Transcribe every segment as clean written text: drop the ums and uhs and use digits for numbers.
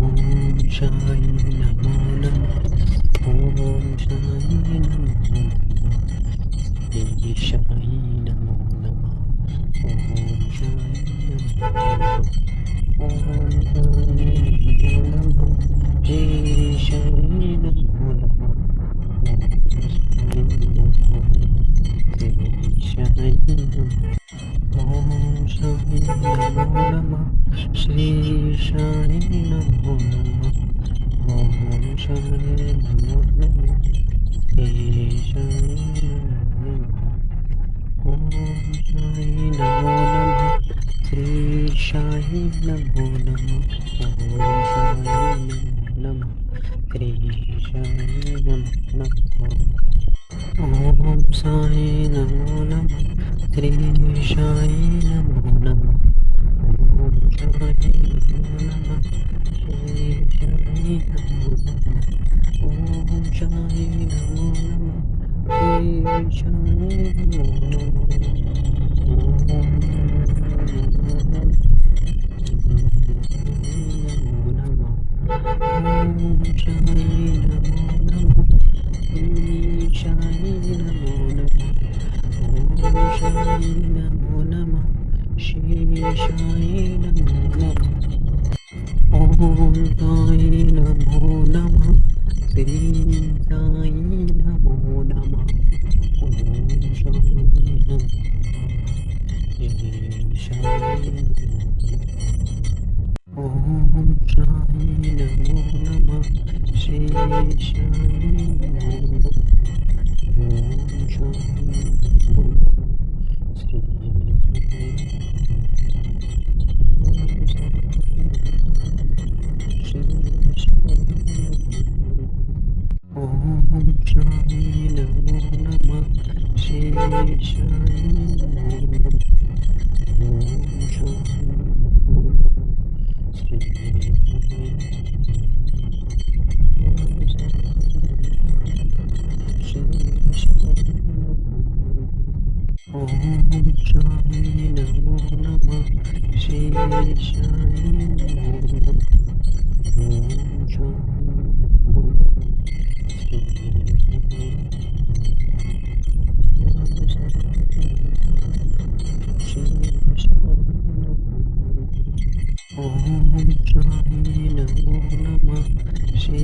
ఓం సాయి నమో నమః. ఓం సాయి నమో నమః. శ్రీ సాయి నమో నమః. ఓం సాయి నమో నమః. ఓం సాయి నమో నమః. శ్రీ సాయి నమో నమః. ఓం సాయి నమో నమః. శ్రీ సాయి నమో నమః. ఓం సాయి నమో నమః. శ్రీ సాయి నమో నమః. ఓం సాయి నమో నమః. శ్రీ సాయి నమో నమః. ఓం సాయి నమో నమః. శ్రీ సాయి నమో నమః. ఓం సాయి నమో నమః. శ్రీ సాయి నమో నమః. ఓం సాయి నమో నమః. శ్రీ సాయి నమో నమః. ఓం సాయి నమో నమః. శ్రీ సాయి నమో నమః. శ్రీ సాయి నమో నమః. ఓం సాయి నమో నమః. శ్రీ సాయి నమో నమః. ఓం సాయి నమో నమః. శ్రీ సాయి ఓం సాయి నమో నమః. శ్రీ సాయి నమో నమః. ఓం సాయి ఓం సాయి నమో నమః. శ్రీ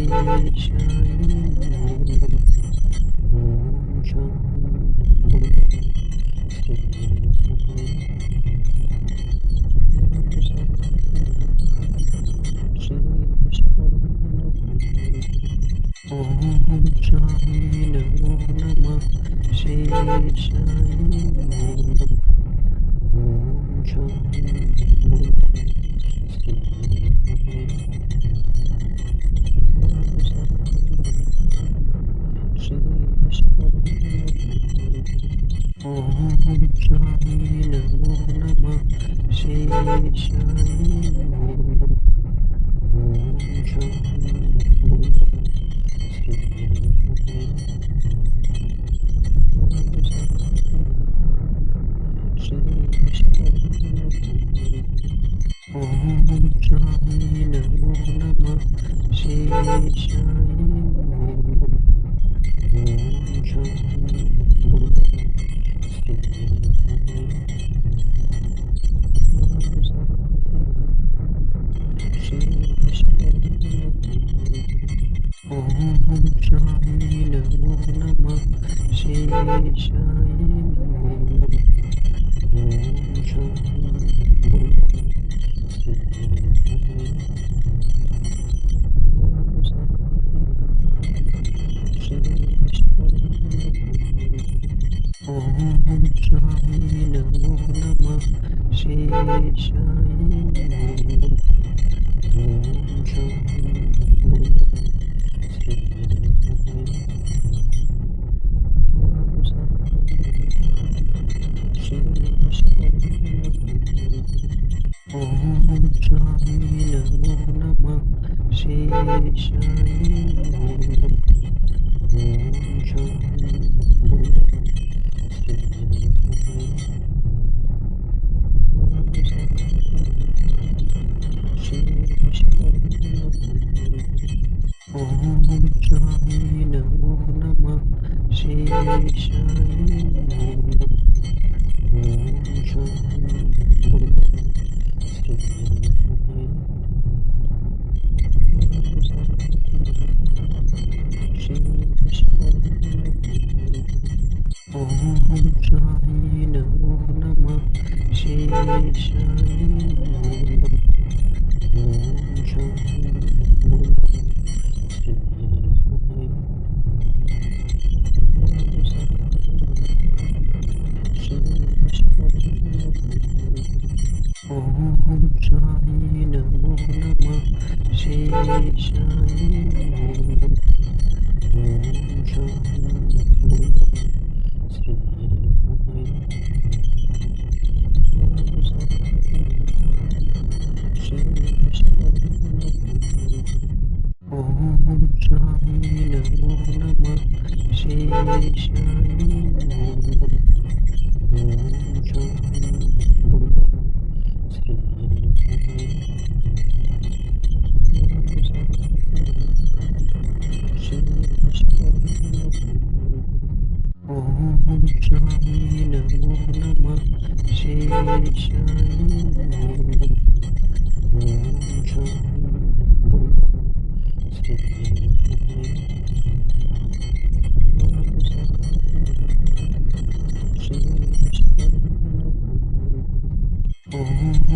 సాయి నమో నమః. ఓం సాయి ఓం సాయి నమో నమః. శ్రీ సాయి నమో నమః. ఓం సాయి ఓం సాయి నమో నమః. శ్రీ సాయి నమో నమః. ఓం సాయి నమో నమః. శ్రీ సాయి నమో నమః. ఓం సాయి నమో నమః. శ్రీ సాయి నమో నమః. ఓం ఓం సాయి నమో నమః. శ్రీ సాయి నమో నమః. ఓం ఓం సాయి నమో నమః. శ్రీ సాయి నమో నమః. ఓం ఓం సాయి నమో నమః. శ్రీ సాయి నమో నమః. ఓం ఓం సాయి నమో నమః. శ్రీ సాయి నమో నమః. Om Sai Namah Shivaya. Om Shai Namo Namah Shivaya. Om Shai Namo Namah Shivaya. Om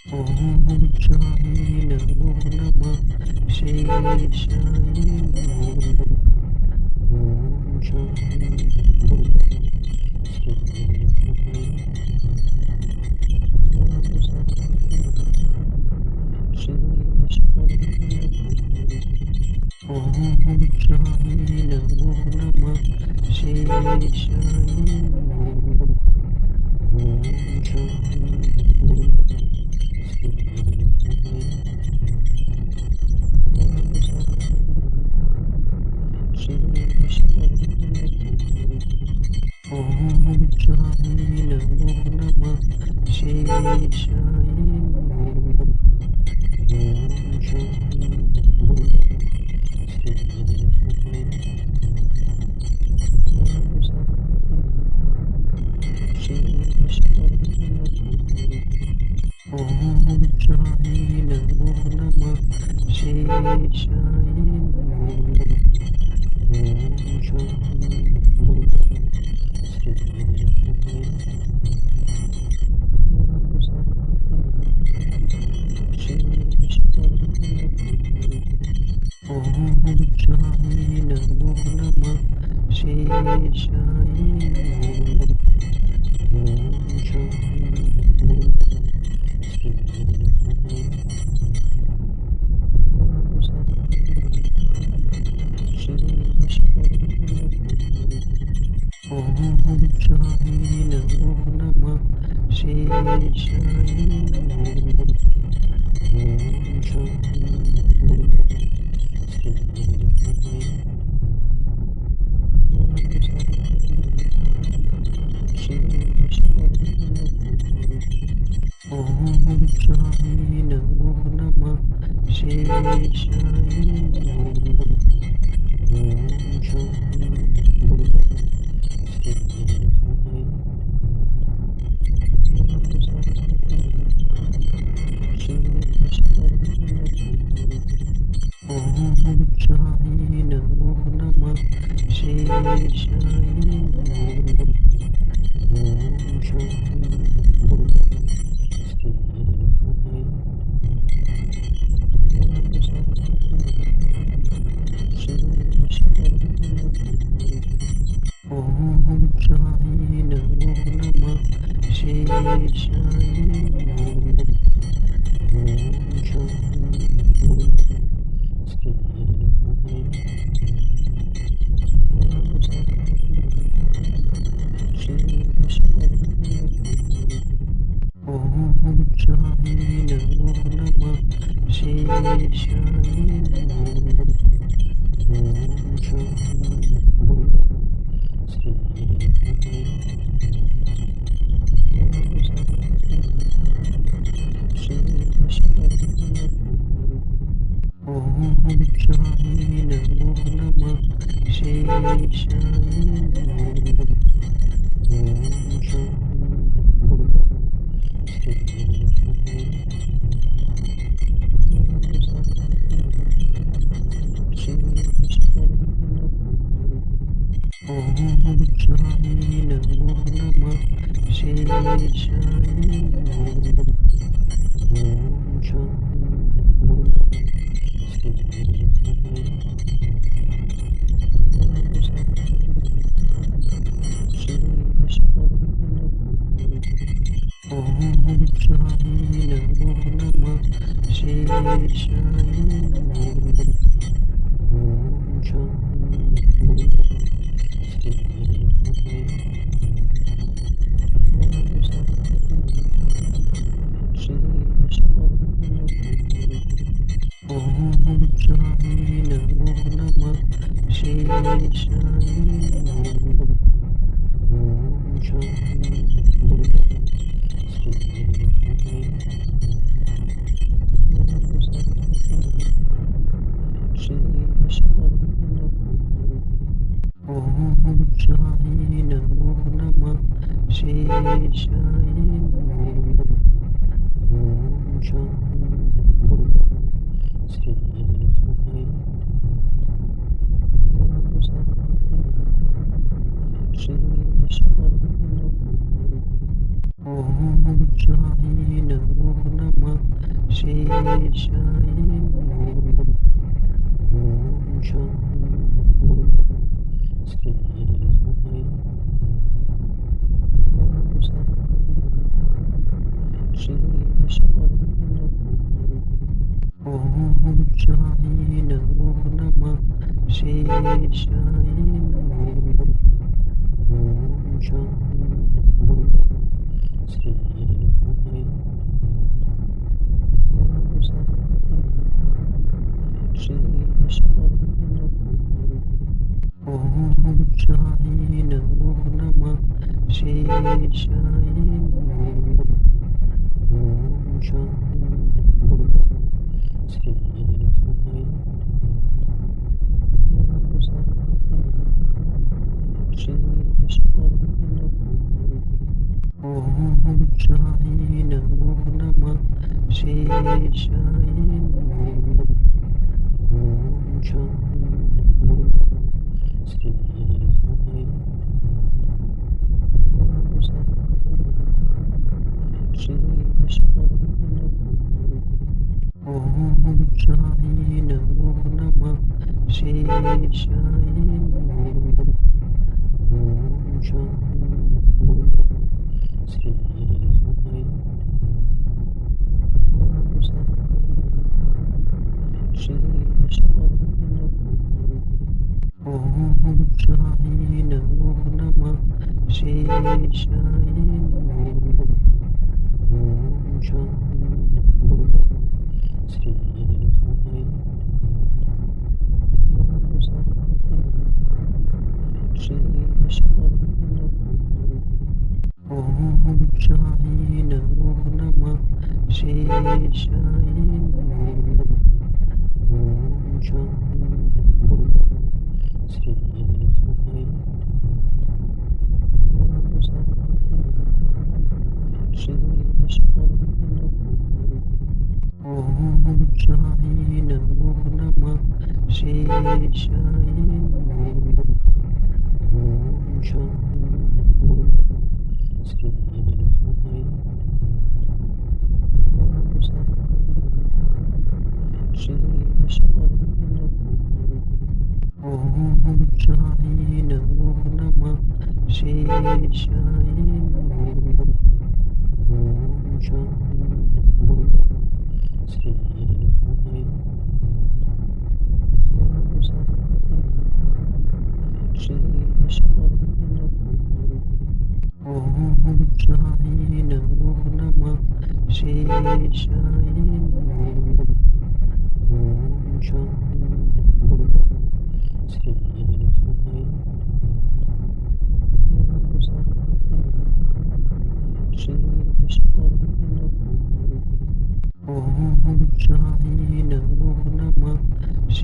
Shai Namo Namah Shivaya. Om Shai Namo Namah Shivaya. Om Shai Namo Namah Shivaya.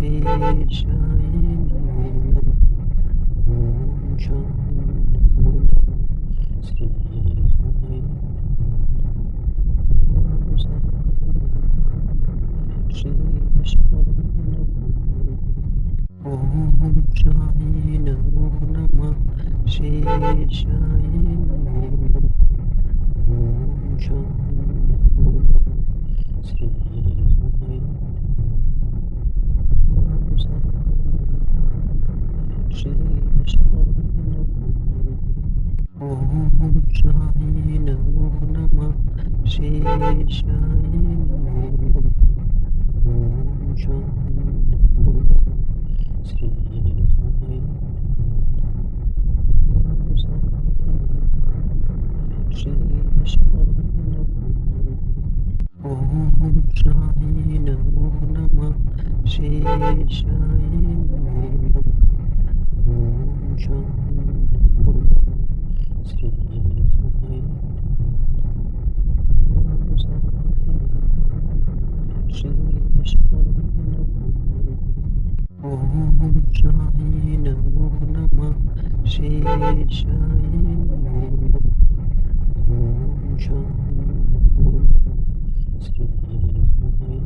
शेषाय नमो नमः। ॐ शान्ति श्री साई ॐ शान्ति श्री साई ॐ शाय नमो नमः। शेषाय नमो नमः। ॐ शान्ति श्री साई ॐ शान्ति श्री साई ॐ शाय नमो नमः। शेषाय नमो नमः। ॐ शान्ति श्री साई ॐ शान्ति श्री साई ॐ शाय नमो नमः। शेषाय नमो नमः। ॐ शान्ति श्री साई ॐ शान्ति श्री साई ॐ शाय नमो नमः। शेषाय नमो नमः। ॐ शान्ति श्री साई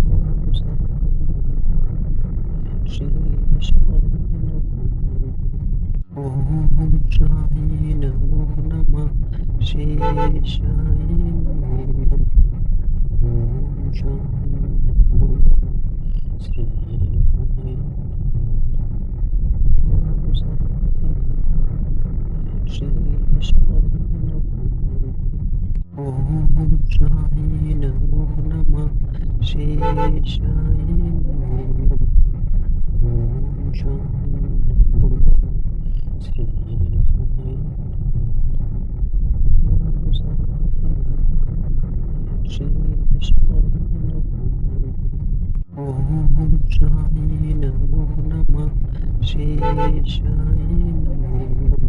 ॐ शान्ति श्री साई ॐ शाय नमो नमः। शेषाय नमो नमः। ॐ शान्ति श्री साई ॐ शान्ति श्री साई ॐ शाय नमो नमः। शेषाय नमो नमः।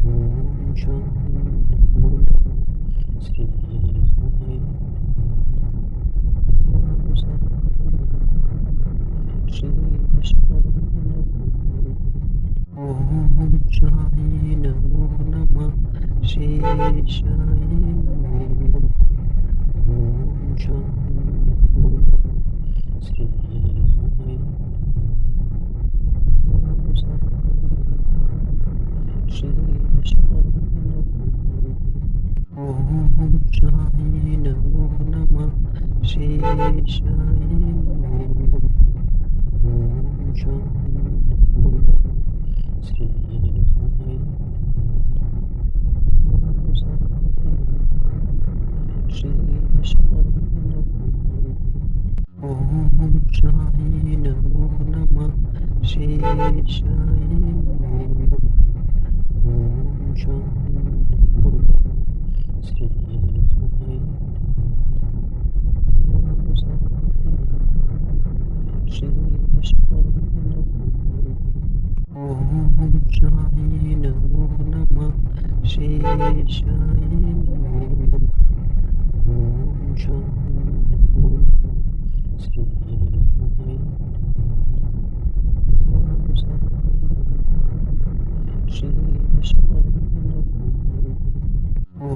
ॐ शान्ति श्री साई ॐ शान्ति श्री साई ॐ शाय नमो नमः। शेषाय नमो नमः। ॐ शान्ति श्री साई ॐ शान्ति श्री साई ॐ शाय नमो नमः। शेषाय नमो नमः। ॐ शान्ति श्री साई ॐ शान्ति श्री साई ॐ शाय नमो नमः। शेषाय नमो नमः। ॐ शान्ति श्री साई ॐ शान्ति श्री साई ॐ शाय नमो नमः। शेषाय नमो नमः। ॐ शान्ति श्री साई ॐ शान्ति श्री साई ॐ शाय नमो नमः। शेषाय नमो नमः। ॐ शान्ति श्री साई ॐ शान्ति श्री साई ॐ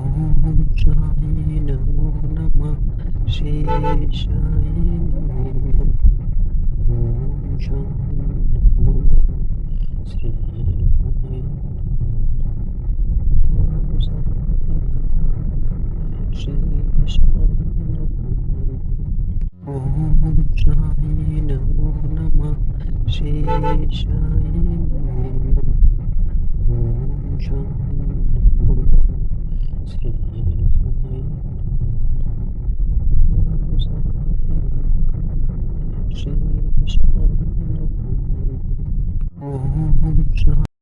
शाय नमो नमः। शेषाय नमो नमः। ॐ शान्ति श्री साई ॐ शान्ति श्री साई ॐ शाय नमो नमः। शेषाय नमो नमः। ॐ शान्ति श्री साई ॐ शान्ति श्री साई ॐ शाय